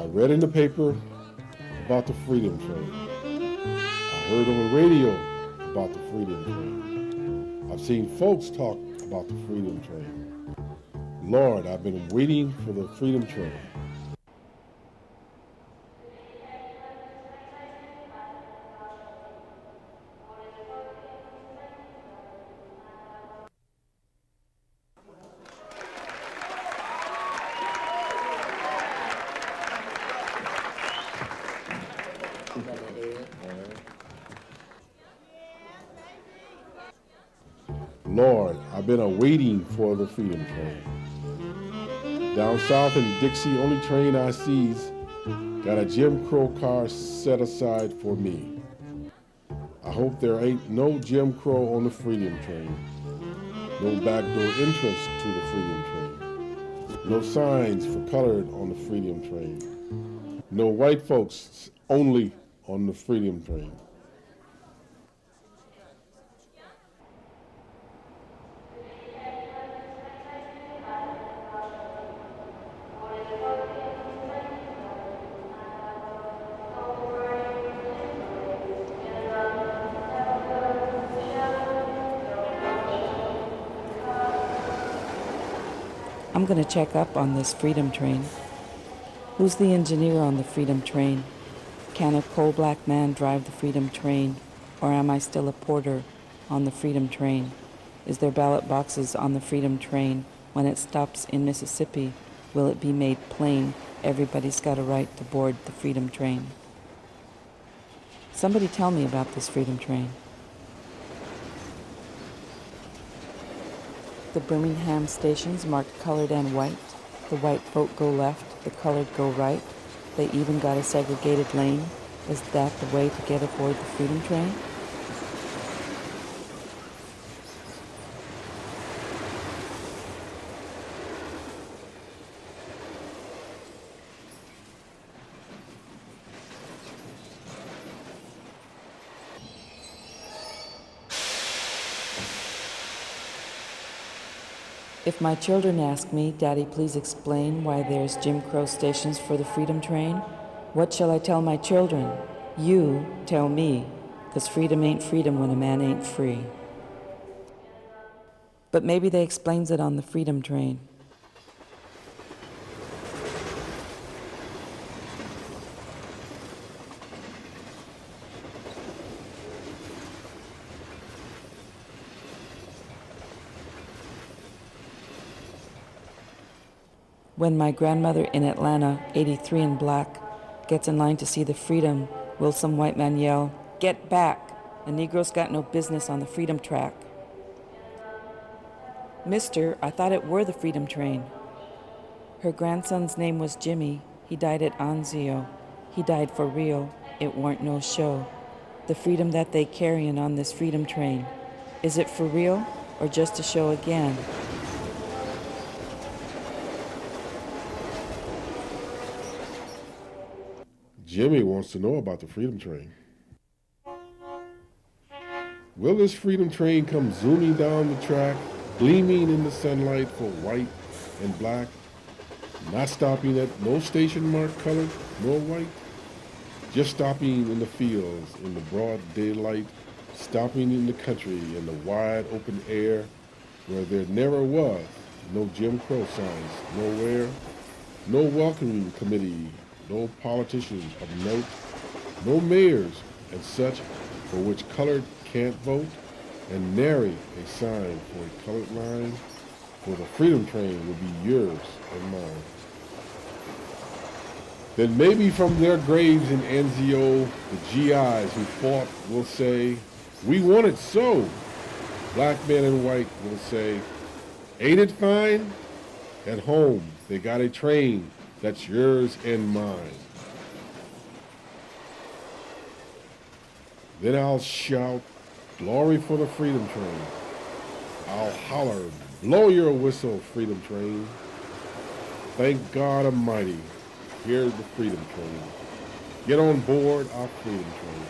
I read in the paper about the Freedom Train. I heard on the radio about the Freedom Train. I've seen folks talk about the Freedom Train. Lord, I've been waiting for the Freedom Train. Lord, I've been waiting for the Freedom Train. Down south in Dixie, only train I see's got a Jim Crow car set aside for me. I hope there ain't no Jim Crow on the Freedom Train. No backdoor entrance to the Freedom Train. No signs for colored on the Freedom Train. No white folks only on the Freedom Train. I'm going to check up on this Freedom Train. Who's the engineer on the Freedom Train? Can a coal-black man drive the Freedom Train? Or am I still a porter on the Freedom Train? Is there ballot boxes on the Freedom Train? When it stops in Mississippi, will it be made plain everybody's got a right to board the Freedom Train? Somebody tell me about this Freedom Train. The Birmingham stations marked colored and white. The white folk go left, the colored go right. They even got a segregated lane. Is that the way to get aboard the Freedom Train? If my children ask me, Daddy, please explain why there's Jim Crow stations for the Freedom Train, what shall I tell my children? You tell me, 'cause freedom ain't freedom when a man ain't free. But maybe they explains it on the Freedom Train. When my grandmother in Atlanta, 83 and black, gets in line to see the Freedom, will some white man yell, "Get back! A Negro's got no business on the Freedom track." "Mister, I thought it were the Freedom Train." Her grandson's name was Jimmy. He died at Anzio. He died for real. It weren't no show. The freedom that they carryin' on this Freedom Train, is it for real or just a show again? Jimmy wants to know about the Freedom Train. Will this Freedom Train come zooming down the track, gleaming in the sunlight for white and black, not stopping at no station marked colored nor white, just stopping in the fields in the broad daylight, stopping in the country in the wide open air where there never was no Jim Crow signs nowhere, no welcoming committee, no politicians of note, no mayors and such for which colored can't vote, and nary a sign for a colored line, for the Freedom Train will be yours and mine. Then maybe from their graves in Anzio, the GIs who fought will say, "We want it so." Black men and white will say, "Ain't it fine?" At home, they got a train that's yours and mine. Then I'll shout, "Glory for the Freedom Train." I'll holler, "Blow your whistle, Freedom Train." Thank God Almighty, here's the Freedom Train. Get on board our Freedom Train.